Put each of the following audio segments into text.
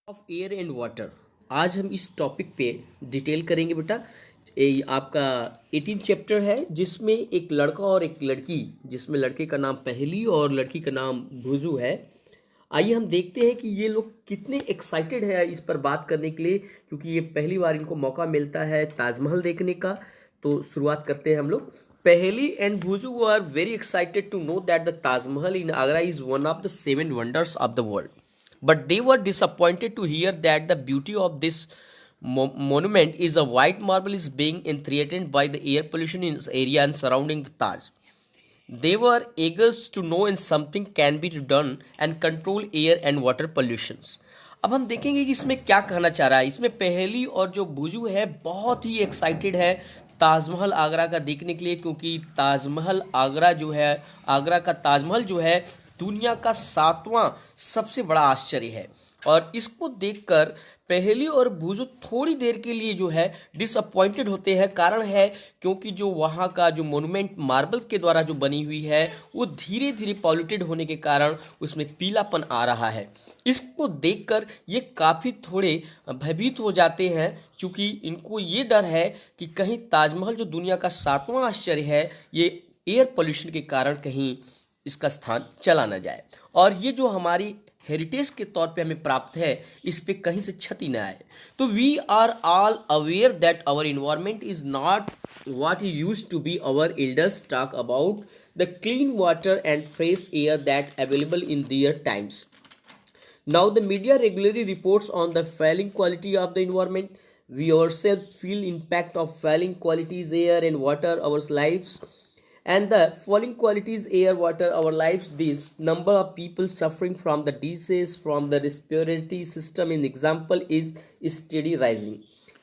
Of air and water. आज हम इस टॉपिक पे डिटेल करेंगे बेटा। आपका 18 चैप्टर है जिसमें एक लड़का और एक लड़की, जिसमें लड़के का नाम पहली और लड़की का नाम भुजू है। आइए हम देखते हैं कि ये लोग कितने एक्साइटेड है इस पर बात करने के लिए, क्योंकि ये पहली बार इनको मौका मिलता है ताजमहल देखने का। तो शुरुआत करते हैं हम लोग। Paheli and Bhuju are very excited to know that the Taj Mahal in Agra is one of the 7 wonders of the world. But they were disappointed to hear that the beauty of this monument is a white marble is being threatened by the air pollution in this area and surrounding the Taj. They were eager to know if something can be done and control air and water pollutions. अब हम देखेंगे कि इसमें क्या कहना चाह रहा है। इसमें पहली और जो भुजू है बहुत ही एक्साइटेड है ताजमहल आगरा का देखने के लिए, क्योंकि ताजमहल आगरा जो है, आगरा का ताजमहल जो है दुनिया का 7वां सबसे बड़ा आश्चर्य है। और इसको देखकर पहली और भुजू थोड़ी देर के लिए जो है डिसअपॉइंटेड होते हैं। कारण है क्योंकि जो वहाँ का जो मोन्यूमेंट मार्बल के द्वारा जो बनी हुई है वो धीरे धीरे पॉल्यूटेड होने के कारण उसमें पीलापन आ रहा है। इसको देखकर ये काफ़ी थोड़े भयभीत हो जाते हैं, क्योंकि इनको ये डर है कि कहीं ताजमहल जो दुनिया का 7वां आश्चर्य है ये एयर पोल्यूशन के कारण कहीं इसका स्थान चला न जाए, और ये जो हमारी हेरिटेज के तौर पे हमें प्राप्त है इस पे कहीं से क्षति न आए। तो we are all aware that our environment is not what he used to be. Our elders talk about the clean water and fresh air that available in their times. Now the media regularly reports on the failing quality of the environment. We ourselves feel impact of failing qualities air and water our lives. And the falling qualities air water our lives, this number of people suffering from the disease from the respiratory system in example is steady rising.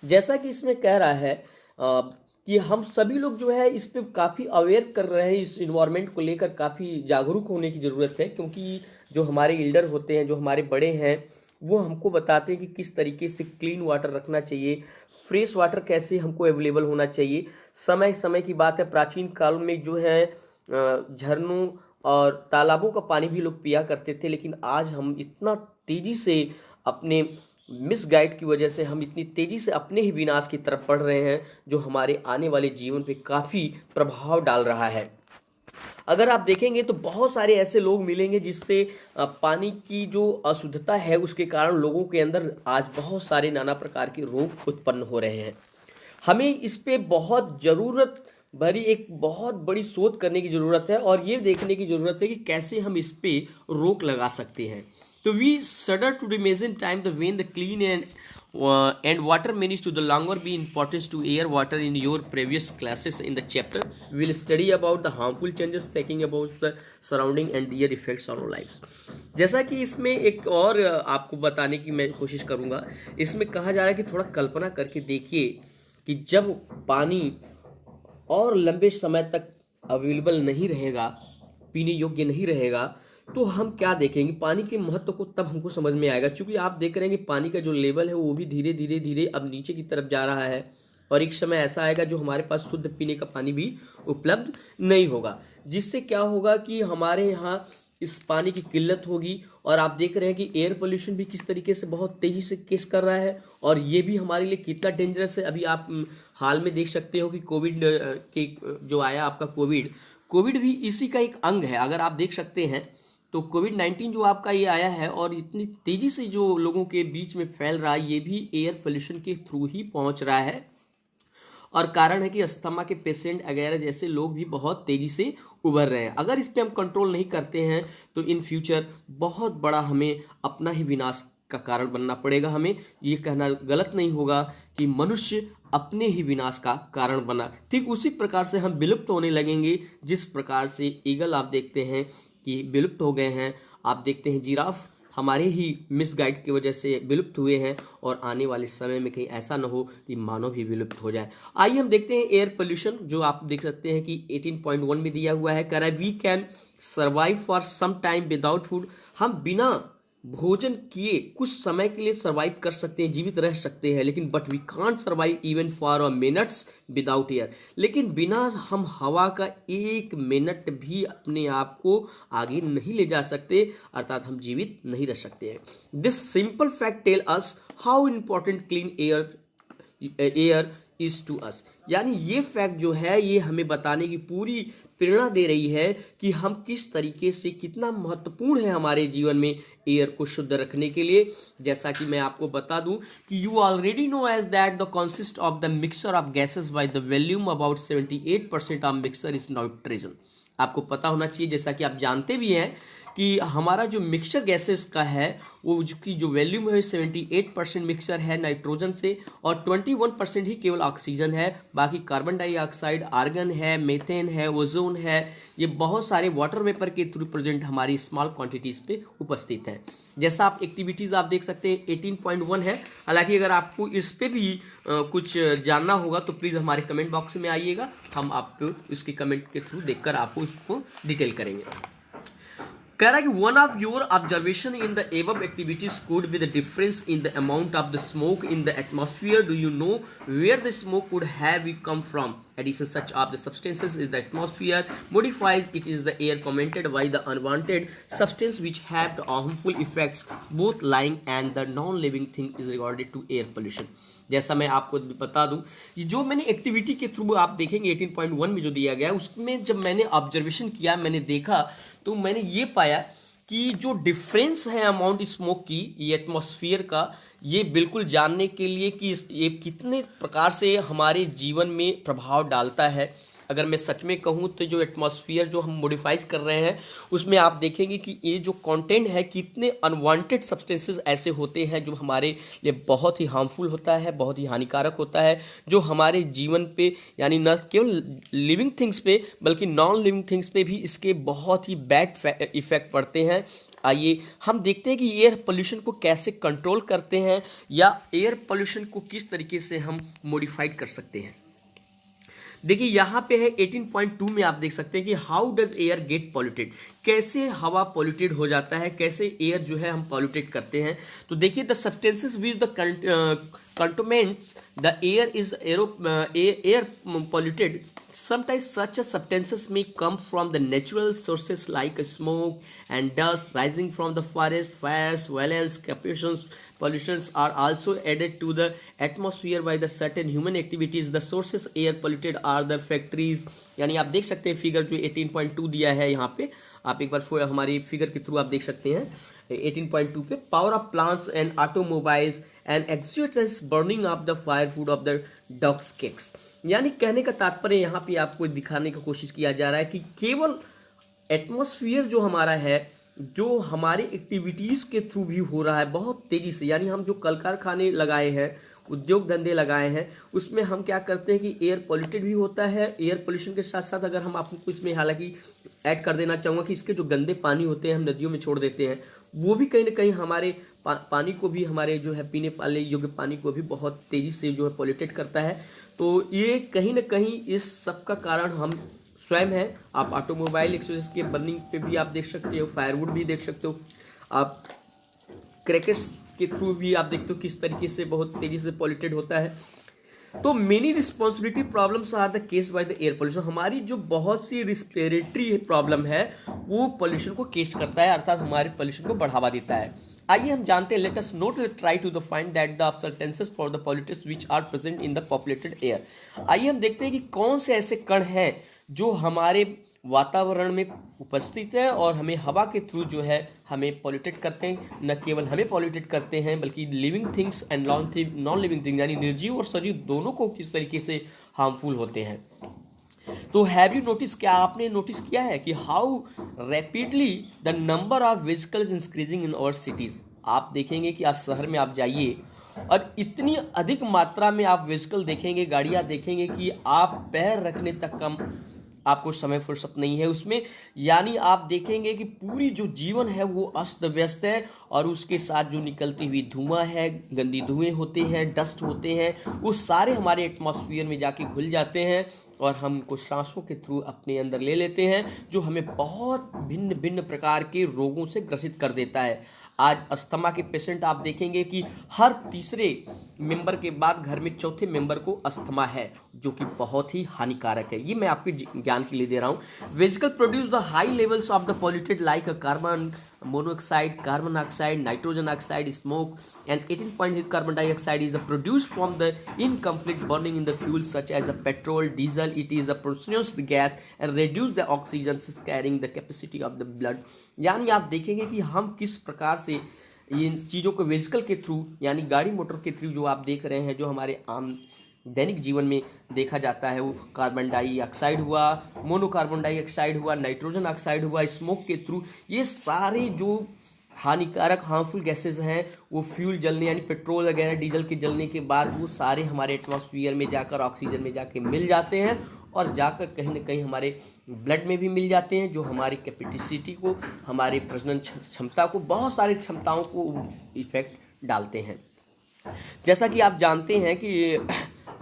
जैसा कि इसमें कह रहा है कि हम सभी लोग जो है इस पे काफ़ी अवेयर कर रहे हैं, इस इन्वायरमेंट को लेकर काफ़ी जागरूक होने की ज़रूरत है, क्योंकि जो हमारे एल्डर होते हैं, जो हमारे बड़े हैं, वो हमको बताते हैं कि किस तरीके से क्लीन वाटर रखना चाहिए, फ्रेश वाटर कैसे हमको अवेलेबल होना चाहिए। समय समय की बात है, प्राचीन काल में जो है झरनों और तालाबों का पानी भी लोग पिया करते थे, लेकिन आज हम इतना तेज़ी से अपने मिसगाइड की वजह से हम इतनी तेज़ी से अपने ही विनाश की तरफ बढ़ रहे हैं, जो हमारे आने वाले जीवन पे काफ़ी प्रभाव डाल रहा है। अगर आप देखेंगे तो बहुत सारे ऐसे लोग मिलेंगे जिससे पानी की जो अशुद्धता है उसके कारण लोगों के अंदर आज बहुत सारे नाना प्रकार के रोग उत्पन्न हो रहे हैं। हमें इस पे बहुत ज़रूरत भरी एक बहुत बड़ी शोध करने की ज़रूरत है, और ये देखने की ज़रूरत है कि कैसे हम इस पे रोक लगा सकते हैं। तो we shudder to imagine time the when the clean and water managed to the longer be importance to air water. In your previous classes in the chapter we will study about the harmful changes taking about the surrounding and their effects on our lives. जैसा कि इसमें एक और आपको बताने की मैं कोशिश करूँगा। इसमें कहा जा रहा है कि थोड़ा कल्पना करके देखिए कि जब पानी और लंबे समय तक अवेलेबल नहीं रहेगा, पीने योग्य नहीं रहेगा, तो हम क्या देखेंगे। पानी के महत्व को तब हमको समझ में आएगा, क्योंकि आप देख रहे हैं कि पानी का जो लेवल है वो भी धीरे धीरे धीरे अब नीचे की तरफ जा रहा है, और एक समय ऐसा आएगा जो हमारे पास शुद्ध पीने का पानी भी उपलब्ध नहीं होगा, जिससे क्या होगा कि हमारे यहाँ इस पानी की किल्लत होगी। और आप देख रहे हैं कि एयर पोल्यूशन भी किस तरीके से बहुत तेज़ी से केस कर रहा है, और ये भी हमारे लिए कितना डेंजरस है। अभी आप हाल में देख सकते हो कि कोविड के जो आया आपका कोविड भी इसी का एक अंग है। अगर आप देख सकते हैं तो कोविड-19 जो आपका ये आया है और इतनी तेज़ी से जो लोगों के बीच में फैल रहा है, ये भी एयर पोल्यूशन के थ्रू ही पहुंच रहा है, और कारण है कि अस्थमा के पेशेंट वगैरह जैसे लोग भी बहुत तेज़ी से उभर रहे हैं। अगर इस पे हम कंट्रोल नहीं करते हैं तो इन फ्यूचर बहुत बड़ा हमें अपना ही विनाश का कारण बनना पड़ेगा। हमें ये कहना गलत नहीं होगा कि मनुष्य अपने ही विनाश का कारण बना। ठीक उसी प्रकार से हम विलुप्त होने लगेंगे, जिस प्रकार से ईगल आप देखते हैं कि विलुप्त हो गए हैं। आप देखते हैं जिराफ हमारे ही मिसगाइड की वजह से विलुप्त हुए हैं, और आने वाले समय में कहीं ऐसा न हो कि मानव भी विलुप्त हो जाए। आइए हम देखते हैं एयर पोल्यूशन, जो आप देख सकते हैं कि 18.1 में दिया हुआ है। कह रहा है we can survive for some time without food. हम बिना भोजन किए कुछ समय के लिए सर्वाइव कर सकते हैं, जीवित रह सकते हैं, लेकिन but we can't survive even for a minutes without air. लेकिन बिना हम हवा का एक मिनट भी अपने आप को आगे नहीं ले जा सकते, अर्थात हम जीवित नहीं रह सकते हैं। This simple fact tell us how important clean air is to us. यानी ये फैक्ट जो है ये हमें बताने की पूरी प्रेरणा दे रही है कि हम किस तरीके से, कितना महत्वपूर्ण है हमारे जीवन में एयर को शुद्ध रखने के लिए। जैसा कि मैं आपको बता दूं कि you already know as that the consist of the mixture of gases by the volume about 78% of mixture is nitrogen. आपको पता होना चाहिए, जैसा कि आप जानते भी हैं कि हमारा जो मिक्सचर गैसेस का है वो उसकी जो वॉल्यूम है 78% मिक्सचर है नाइट्रोजन से, और 21% ही केवल ऑक्सीजन है। बाकी कार्बन डाइऑक्साइड, आर्गन है, मीथेन है, ओजोन है, ये बहुत सारे वाटर वेपर के थ्रू प्रेजेंट हमारी स्मॉल क्वांटिटीज पे उपस्थित हैं। जैसा आप एक्टिविटीज आप देख सकते हैं 18.1 है। हालांकि अगर आपको इस पे भी कुछ जानना होगा तो प्लीज हमारे कमेंट बॉक्स में आइएगा, हम आपको इसके कमेंट के थ्रू देखकर आपको इसको डिटेल करेंगे। कह रहा है कि one of your observation in the above activities could be the difference in the amount of the smoke in the atmosphere. Do you know where the smoke could have come from? Addition such of the substances is the atmosphere modifies it is the air commented by the unwanted substance which have the harmful effects both living and the non-living thing is regarded to air pollution। जैसा मैं आपको बता दूं, ये जो मैंने activity के through आप देखेंगे 18.1 में जो दिया गया है उसमें जब मैंने ऑब्जर्वेशन किया, मैंने देखा तो मैंने ये पाया कि जो डिफरेंस है अमाउंट स्मोक की ये एटमॉस्फेयर का, ये बिल्कुल जानने के लिए कि ये कितने प्रकार से हमारे जीवन में प्रभाव डालता है। अगर मैं सच में कहूँ तो जो एटमॉस्फेयर जो हम मॉडिफाइज कर रहे हैं उसमें आप देखेंगे कि ये जो कंटेंट है कितने अनवांटेड सब्सटेंसेस ऐसे होते हैं जो हमारे लिए बहुत ही हार्मफुल होता है, बहुत ही हानिकारक होता है, जो हमारे जीवन पे यानी न केवल लिविंग थिंग्स पे बल्कि नॉन लिविंग थिंग्स पे भी इसके बहुत ही बैड इफेक्ट पड़ते हैं। आइए हम देखते हैं कि एयर पोल्यूशन को कैसे कंट्रोल करते हैं या एयर पोल्यूशन को किस तरीके से हम मॉडिफाइड कर सकते हैं। देखिए यहाँ पे है 18.2 में आप देख सकते हैं कि how does air get polluted, कैसे हवा पॉल्यूटेड हो जाता है, कैसे एयर जो है हम पॉल्यूटेड करते हैं। तो देखिए the substances which the contaminants the air is air polluted. Sometimes such a substances may come from the natural sources like smoke and dust rising from the forest, fires, violence, pollutions are also added to the atmosphere by the certain human activities. The sources air polluted are the factories। यानी आप देख सकते हैं figure जो 18.2 दिया है यहाँ पे, आप एक बार हमारी फिगर के थ्रू आप देख सकते हैं 18.2 पे, power of plants and automobiles and actuators burning of the firewood of the dogs cakes. यानी कहने का तात्पर्य यहाँ पे आपको दिखाने की कोशिश किया जा रहा है कि केवल एटमॉस्फेयर जो हमारा है, जो हमारे एक्टिविटीज के थ्रू भी हो रहा है बहुत तेजी से, यानी हम जो कल कारखाने लगाए हैं, उद्योग धंधे लगाए हैं, उसमें हम क्या करते हैं कि एयर पॉल्यूटेड भी होता है। एयर पोल्यूशन के साथ साथ अगर हम आपको इसमें हालांकि ऐड कर देना चाहूँगा कि इसके जो गंदे पानी होते हैं हम नदियों में छोड़ देते हैं, वो भी कहीं ना कहीं हमारे पानी को भी, हमारे जो है पीने वाले योग्य पानी को भी बहुत तेजी से जो है पॉल्यूटेड करता है। तो ये कहीं ना कहीं इस सब का कारण हम स्वयं हैं। आप ऑटोमोबाइल एक्सोजेस के बर्निंग पे भी आप देख सकते हो, फायरवुड भी देख सकते हो, आप क्रैकर्स के थ्रू भी आप देखते हो किस तरीके से बहुत तेजी से पॉल्यूटेड होता है। तो many responsibility problems are the case by the air pollution. हमारी जो बहुत सी रिस्पिरेटरी प्रॉब्लम है वो पोल्यूशन को केस करता है, अर्थात हमारे पोल्यूशन को बढ़ावा देता है। आइए हम जानते हैं, let us note try to the find that the substances for the polluteds which are present in the populated air. आइए हम देखते हैं कि कौन से ऐसे कण हैं जो हमारे वातावरण में उपस्थित है और हमें हवा के थ्रू जो है हमें पॉल्यूटेड करते हैं। न केवल हमें पॉल्यूटेड करते हैं बल्कि living things and non living things यानी निर्जीव और सजीव दोनों को किस तरीके से हार्मफुल होते हैं। तो हैव यू नोटिस, क्या आपने नोटिस किया है कि how rapidly the number of vehicles increasing in our cities. आप देखेंगे कि आज शहर में आप जाइए और इतनी अधिक मात्रा में आप व्हीकल देखेंगे, गाड़ियां देखेंगे कि आप पैर रखने तक कम आपको समय फुर्सत नहीं है उसमें। यानी आप देखेंगे कि पूरी जो जीवन है वो अस्त व्यस्त है और उसके साथ जो निकलती हुई धुआं है, गंदी धुएं होते हैं, डस्ट होते हैं, वो सारे हमारे एटमॉस्फेयर में जाके घुल जाते हैं और हम उनको सांसों के थ्रू अपने अंदर ले लेते हैं, जो हमें बहुत भिन्न भिन्न प्रकार के रोगों से ग्रसित कर देता है। आज अस्थमा के पेशेंट आप देखेंगे कि हर तीसरे मेंबर के बाद घर में चौथे मेंबर को अस्थमा है, जो कि बहुत ही हानिकारक है। ये मैं आपके ज्ञान के लिए दे रहा हूँ। Vesicle produce the high levels of the polluted like carbon monoxide, carbon oxide, nitrogen oxide, smoke and 18.8 carbon dioxide is produced from the incomplete burning in the fuel such as petrol, diesel. It is a poisonous gas and reduce the oxygen carrying the capacity of the blood। यानी आप देखेंगे कि हम किस प्रकार से इन चीज़ों को वेहिकल के थ्रू यानी गाड़ी मोटर के थ्रू जो आप देख रहे हैं, जो हमारे आम दैनिक जीवन में देखा जाता है, वो कार्बन डाइऑक्साइड हुआ, मोनोकार्बन डाइऑक्साइड हुआ, नाइट्रोजन ऑक्साइड हुआ, स्मोक के थ्रू, ये सारे जो हानिकारक हार्मफुल गैसेज हैं वो फ्यूल जलने यानी पेट्रोल वगैरह डीजल के जलने के बाद वो सारे हमारे एटमॉस्फेयर में जाकर ऑक्सीजन में जाके मिल जाते हैं और जाकर कहीं ना कहीं हमारे ब्लड में भी मिल जाते हैं, जो हमारी कैपेसिटी को, हमारे प्रजनन क्षमता को, बहुत सारी क्षमताओं को इफेक्ट डालते हैं। जैसा कि आप जानते हैं कि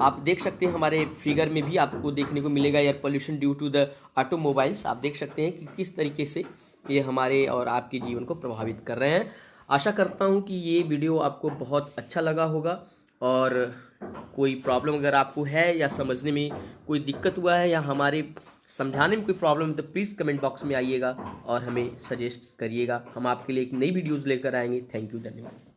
आप देख सकते हैं हमारे फिगर में भी आपको देखने को मिलेगा air pollution due to the automobiles. आप देख सकते हैं कि किस तरीके से ये हमारे और आपके जीवन को प्रभावित कर रहे हैं। आशा करता हूं कि ये वीडियो आपको बहुत अच्छा लगा होगा, और कोई प्रॉब्लम अगर आपको है या समझने में कोई दिक्कत हुआ है या हमारे समझाने में कोई प्रॉब्लम है तो प्लीज़ कमेंट बॉक्स में आइएगा और हमें सजेस्ट करिएगा। हम आपके लिए एक नई वीडियोज़ लेकर आएंगे। थैंक यू, धन्यवाद।